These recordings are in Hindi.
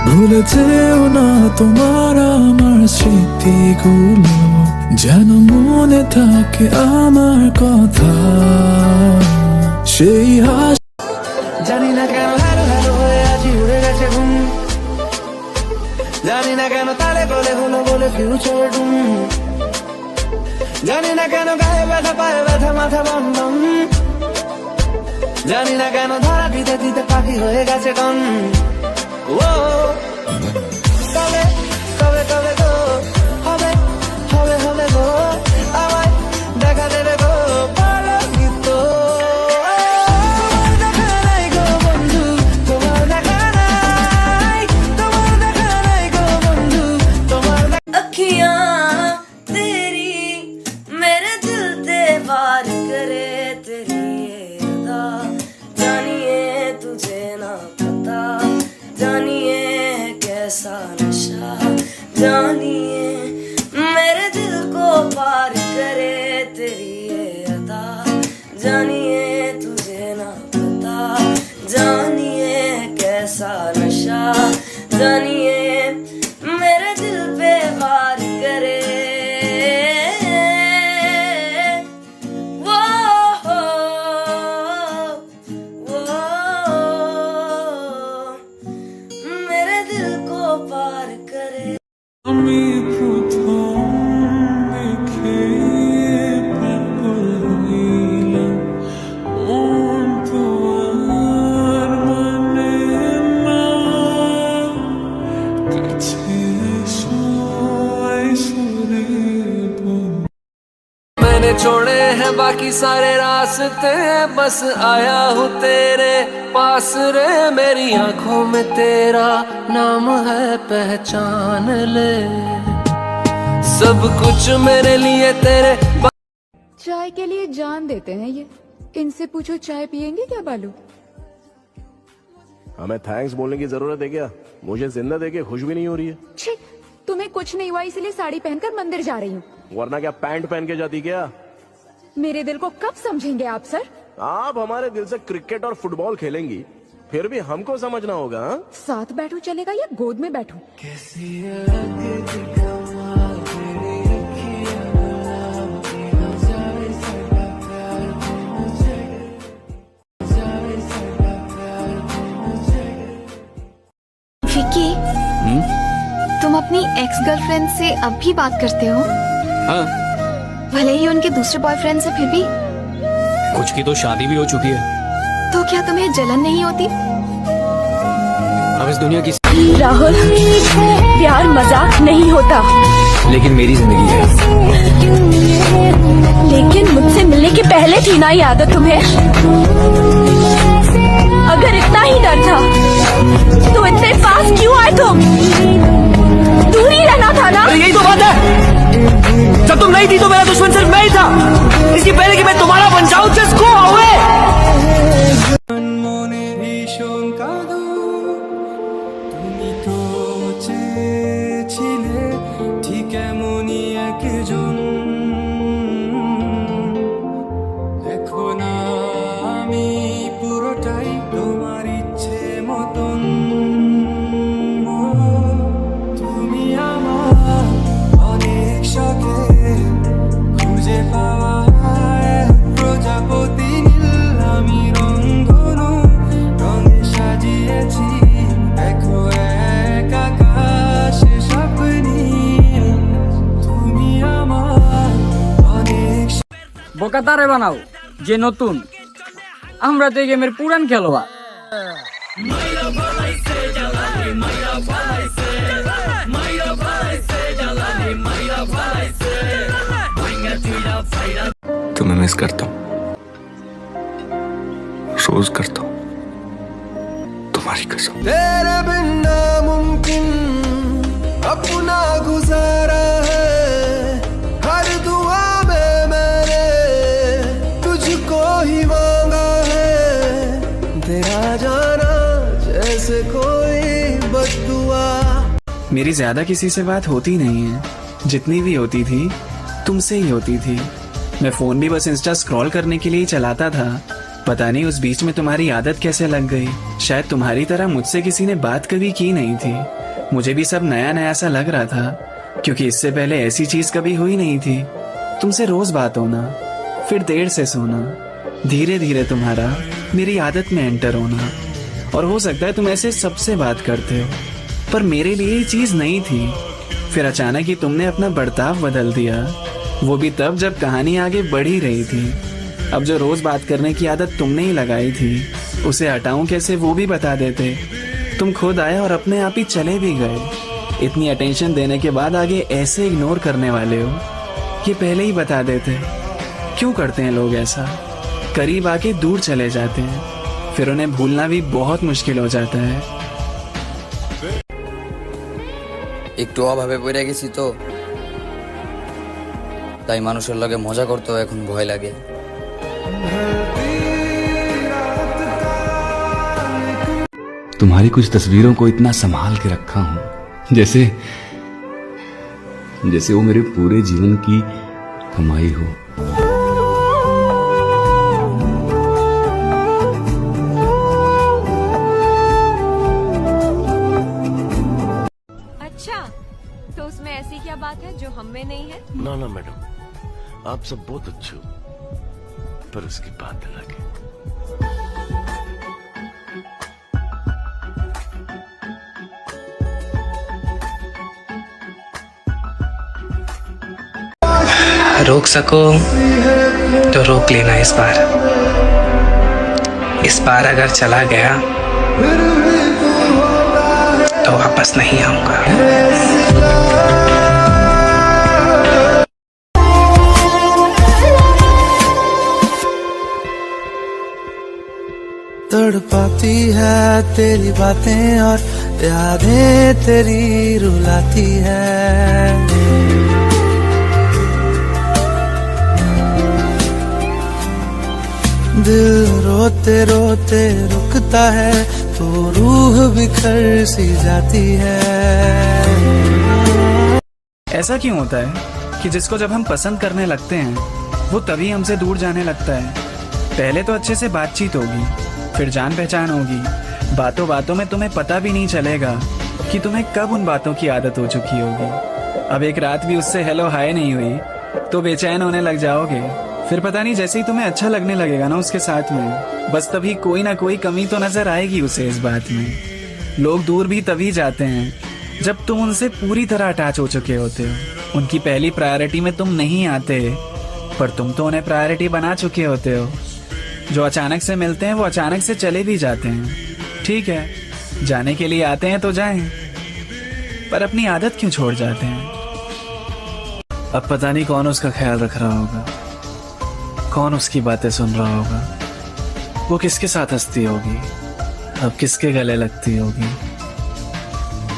ভুলে যেও না তোমার আমার স্মৃতিগুলো, যেন মনে থাকে আমার কথা। সেই জানি না কেন হ্যালো হ্যালো হয়ে আছি উড়ে গেছে ঘুম, জানি না কেন তালে বলে হলো বলে ফিউচার ডুম, জানি না কেন গায়ে ব্যথা পায়ে ব্যথা মাথা বম বম, জানি না কেন ধরা দিতে দিতে পাখি হয়ে গেছে কন। ও কবে কবে কবে গো হবে হবে হবে গো আমায় দেখা দেবে গো পালকিত। দেখা নাই গো বন্ধু তোমার দেখা নাই, তোমার দেখা নাই গো বন্ধু তোমার। अखियां तेरी मेरे दिल ते वार करे, तेरी ये अदा जानिए तुझे ना पता, जानिए कैसा नशा, जानिए मेरे दिल को पार करे, तेरी ये अदा जानिए तुझे ना पता, जानिए कैसा नशा, जानिए मेरे दिल पे वार करे। वो मेरे दिल को पार करे। আমি প্রথম দেখে পাগল হইলাম, মন তো আর মানে না, কাছে সবাই সরে বন্ধু। मैंने छोड़े हैं बाकी सारे रास्ते, बस आया हूँ तेरे पास रे, मेरी आंखों में तेरा नाम है पहचान ले, सब कुछ मेरे लिए तेरे। चाय के लिए जान देते हैं ये, इनसे पूछो चाय पियेंगे क्या बालू। हमें थैंक्स बोलने की जरूरत है क्या? मुझे जिंदा देके खुश भी नहीं हो रही है। छे, तुम्हें कुछ नहीं हुआ इसलिए साड़ी पहनकर मंदिर जा रही हूँ। वरना क्या पैंट पहन के जाती क्या? मेरे दिल को कब समझेंगे आप सर? आप हमारे दिल से क्रिकेट और फुटबॉल खेलेंगी, फिर भी हमको समझना होगा। हाँ? साथ बैठूं चलेगा या गोद में बैठूं? विकी, तुम अपनी एक्स गर्लफ्रेंड से अब भी बात करते हो? हाँ। भले ही उनके दूसरे बॉयफ्रेंड से, फिर भी कुछ की तो शादी भी हो चुकी है। तो क्या तुम्हें जलन नहीं होती? अब इस दुनिया की राहुल, प्यार मजाक नहीं होता। लेकिन मेरी जिंदगी है। लेकिन मुझसे मिलने के पहले थी ना ये आदत तुम्हें? अगर इतना ही डर था तो इतने पास क्यों आए तुम? दूर ही रहना था ना। यही तो बात है, जब तुम नहीं थी तो मेरा दुश्मन सिर्फ मैं ही था, इसकी पहले कि मैं तुम्हारा बन जाऊं जस्ट गो अवे। মনে ভীষণ কাঁদো, তুমি তো চেয়েছিলে ঠিক এমনই একজন, দেখো না আমি পুরোটাই তোমার ইচ্ছে মতন, তুমি আমার অনেক শখে খুঁজে পাওয়া প্রজাপতি নীল, আমি রংধনু রঙে সাজিয়েছি, দেখো এক আকাশে স্বপ্নি, তুমি আমার অনেক। বোকা তারে বানাও যে নতুন, আমরা তো এই গেমের পুরান খেলোয়াড়। तुम्हें मिस करता हूँ, रोज करता हूँ, तुम्हारी कसम। तेरे बिन नामुमकिन अपना गुजारा है, हर दुआ में मैंने तुझको ही मांगा है, तेरा जाना जैसे कोई बद्दुआ। मेरी ज्यादा किसी से बात होती नहीं है, जितनी भी होती थी तुमसे ही होती थी। मैं फोन भी बस इंस्टा स्क्रॉल करने के लिए ही चलाता था, पता नहीं उस बीच में तुम्हारी आदत कैसे लग गई। शायद तुम्हारी तरह मुझसे किसी ने बात कभी की नहीं थी। मुझे भी सब नया नया सा लग रहा था, क्योंकि इससे पहले ऐसी चीज कभी हुई नहीं थी। तुमसे रोज बात होना, फिर देर से सोना, धीरे धीरे तुम्हारा मेरी आदत में एंटर होना। और हो सकता है तुम ऐसे सबसे बात करते हो, पर मेरे लिए ये चीज नहीं थी। फिर अचानक ही तुमने अपना बर्ताव बदल दिया, वो भी तब जब कहानी आगे बढ़ ही रही थी। अब जो रोज बात करने की आदत तुमने ही लगाई थी, उसे हटाऊं कैसे वो भी बता देते। तुम खुद आए और अपने आप ही चले भी गए। इतनी अटेंशन देने के बाद आगे ऐसे इग्नोर करने वाले हो, ये पहले ही बता देते। क्यों करते हैं लोग ऐसा? करीब आके दूर चले जाते हैं, फिर उन्हें भूलना भी बहुत मुश्किल हो जाता है। একটু অভাবে পড়ে গেছি তো, তাই মানুষের লগে মজা করতেও এখন ভয় লাগে। तुम्हारी कुछ तस्वीरों को इतना संभाल के रखा हूं, जैसे वो मेरे पूरे जीवन की कमाई हो। अच्छा, तो उसमें ऐसी क्या बात है जो हम में नहीं है? ना ना मैडम, आप सब बहुत अच्छे हो, पर उसकी बात अलग है। रोक सको तो रोक लेना। इस बार अगर चला गया तो वापस नहीं आऊंगा। तड़पाती है तेरी बातें और यादें तेरी रुलाती है। दिल रोते रोते रुकता है तो रूह बिखर सी जाती है। ऐसा क्यों होता है कि जिसको जब हम पसंद करने लगते हैं वो तभी हमसे दूर जाने लगता है? पहले तो अच्छे से बातचीत होगी, फिर जान पहचान होगी, बातों बातों में तुम्हें पता भी नहीं चलेगा कि तुम्हें कब उन बातों की आदत हो चुकी होगी। अब एक रात भी उससे हेलो हाय नहीं हुई तो बेचैन होने लग जाओगे। फिर पता नहीं जैसे ही तुम्हें अच्छा लगने लगेगा ना उसके साथ में, बस तभी कोई ना कोई कमी तो नजर आएगी उसे इस बात में। लोग दूर भी तभी जाते हैं जब तुम उनसे पूरी तरह अटैच हो चुके होते हो। उनकी पहली प्रायोरिटी में तुम नहीं आते, पर तुम तो उन्हें प्रायोरिटी बना चुके होते हो। जो अचानक से मिलते हैं वो अचानक से चले भी जाते हैं। ठीक है, जाने के लिए आते हैं तो जाएं, पर अपनी आदत क्यों छोड़ जाते हैं? अब पता नहीं कौन उसका ख्याल रख रहा होगा, कौन उसकी बातें सुन रहा होगा, वो किसके साथ हंसती होगी, अब किसके गले लगती होगी,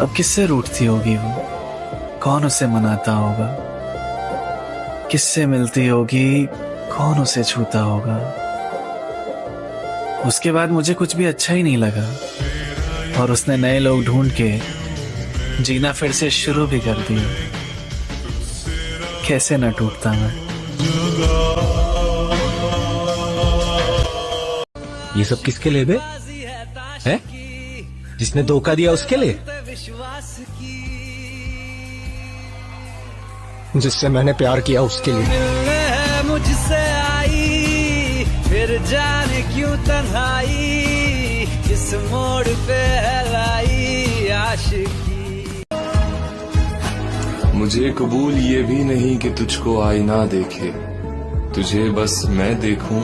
अब किससे रूठती होगी वो, कौन उसे मनाता होगा, किससे मिलती होगी, कौन उसे छूता होगा। उसके बाद मुझे कुछ भी अच्छा ही नहीं लगा और उसने नए लोग ढूंढ के जीना फिर से शुरू भी कर दिया। कैसे न टूटता मैं। ये सब किसके लिए बे? है? जिसने धोखा दिया उसके लिए? जिससे मैंने प्यार किया उसके लिए? मुझसे आई फिर जाने क्यों तन्हाई, इस मोड़ पे लाई आशिकी। मुझे कबूल ये भी नहीं कि तुझको आईना देखे, तुझे बस मैं देखूं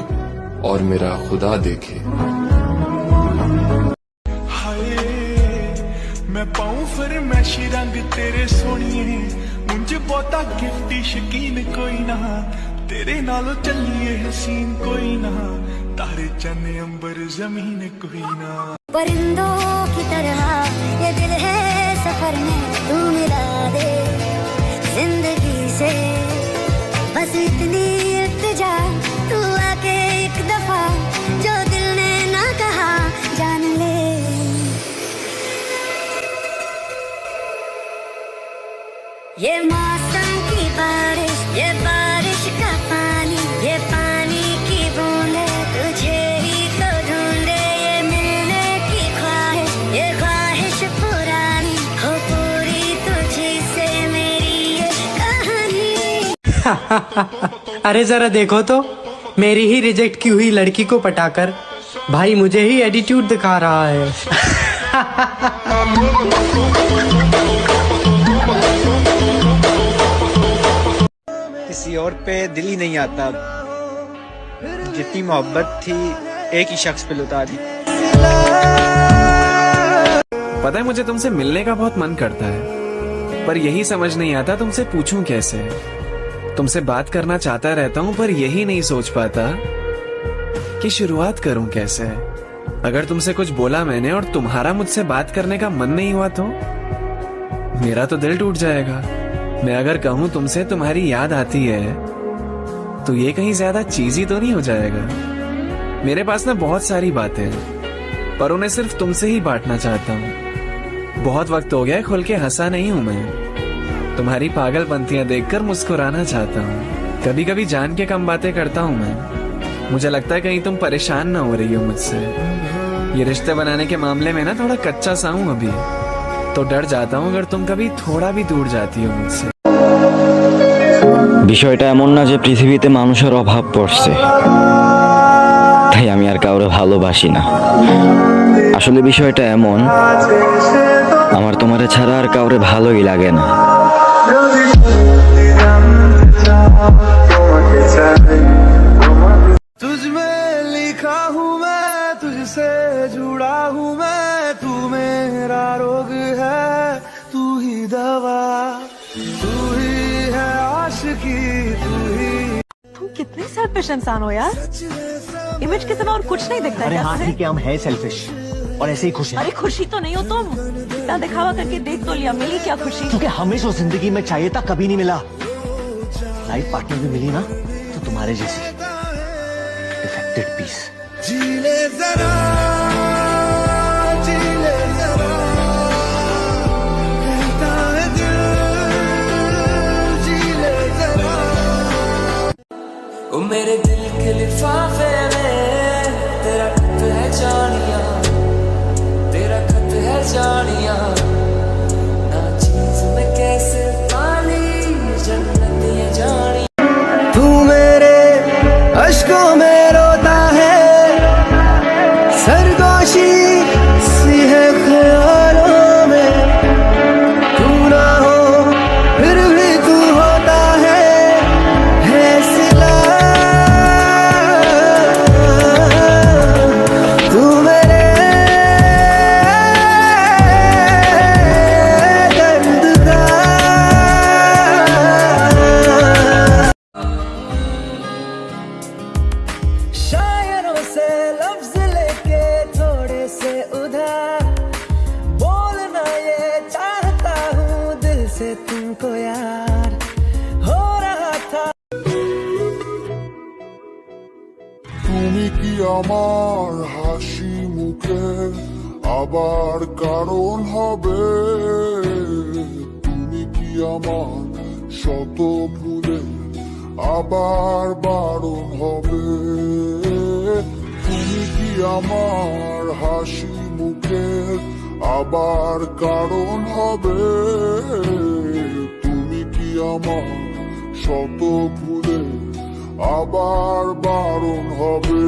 और मेरा खुदा देखे। हाय मैं पाऊं फिर मैशी रंग तेरे सोनिए, मुझे बहुता गिफ्टी शकीन कोई ना, तेरे नालों चलिए हसीन कोई ना, तारे चने अंबर जमीन कोई ना। परिंदों की तरह ये दिल है सफर में तू मिला दे जिंदगी से, बस इतनी इल्तिजा तू आके एक दफा जो दिल ने ना कहा जान ले। ये मौसम की बारिश, ये बारिश का पानी, ये पानी की बूंदे तुझे ही अरे जरा देखो तो, मेरी ही रिजेक्ट की हुई लड़की को पटाकर भाई मुझे ही एटीट्यूड दिखा रहा है। किसी और पे दिल ही नहीं आता, जितनी मोहब्बत थी एक ही शख्स पे लुटा दी। पता है मुझे तुमसे मिलने का बहुत मन करता है, पर यही समझ नहीं आता तुमसे पूछूं कैसे। तुमसे बात करना चाहता रहता हूं, पर यही नहीं सोच पाता कि शुरुआत करूं कैसे। अगर तुमसे कुछ बोला मैंने और तुम्हारा मुझसे बात करने का मन नहीं हुआ तो मेरा तो दिल टूट जाएगा। मैं अगर कहूं तुमसे तुम्हारी याद आती है तो ये कहीं ज्यादा चीजी तो नहीं हो जाएगा। मेरे पास ना बहुत सारी बातें हैं, पर उन्हें सिर्फ तुमसे ही बांटना चाहता हूँ। बहुत वक्त हो गया खुल के हंसा नहीं हूं मैं। तुम्हारी पागलपंतियां देखकर मुस्कुराना चाहता हूँ। कभी कभी जान के कम बातें करता हूँ मैं। मुझे लगता है कहीं तुम परेशान ना हो रही हो मुझसे। ये रिश्ते बनाने के मामले में ना थोड़ा कच्चा सा हूं अभी, तो डर जाता हूँ अगर तुम कभी थोड़ा भी दूर जाती हो मुझसे। বিষয়টা এমন না যে পৃথিবীতে মানুষের অভাব পড়ছে তাই আমি আর কাউরে ভালোবাসি না। আসলে বিষয়টা এমন, আমার তোমারে ছাড়া আর কাউরে ভালোই লাগে না। तुझ में लिखा हूँ मैं, तुझसे जुड़ा हूँ मैं, तू मेरा रोग है, तू ही दवा, तू ही है आशिकी, तू ही। तुम कितने सेल्फिश इंसान हो यार, इमेज के सिवा और कुछ नहीं दिखता। अरे हाँ ठीक है, हम है सेल्फिश और ऐसे ही खुश हैं। अरे खुशी तो नहीं हो तुम, क्या दिखावा करके देख तो लिया, मिली क्या खुशी? क्योंकि हमें जो जिंदगी में चाहिए था कभी नहीं मिला। लाइफ पार्टनर भी मिली ना तो तुम्हारे जैसी डिफेक्टेड पीस। जीले जरा, जीले जरा, कहता है दिल, जीले जरा। ओ मेरे दिल के लिफाफे में तेरा खत है जानिया, तेरा खत है जानिया। ना चीज में कैसे पाली जन्नत ये जानी। तू मेरे अश्कों में रोता है, सरगोशी सी है ख्यालों में। तू ना हो फिर भी तू होता है सिला। तू मेरे दर्द का शायरों से लफ्ज लेके थोड़े से उधार बोलना ये चाहता हूँ दिल से तुमको यार। हो रहा था তুমি কি আমার হাসি মুখে আবার কারণ হবে? তুমি কি আমার শত ভুলে আবার বারণ হবে? তুমি কি আমার হাসি মুখে আবার কারণ হবে? তুমি কি আমার শত ভুলে আবার বারণ হবে?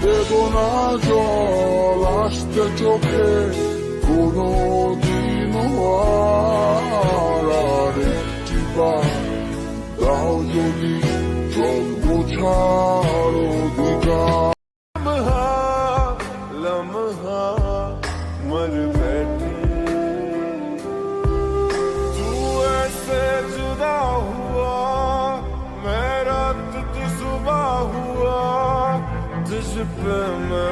বেদনা জল আসতে চোখে কোনো দিনও আর একটি বার দাও যদি জল বোঝার অধিকার। लम्हा मर बैठी तू ऐसे जुदा हुआ, मैं रात तू सुबह हुआ, तुझ पे मैं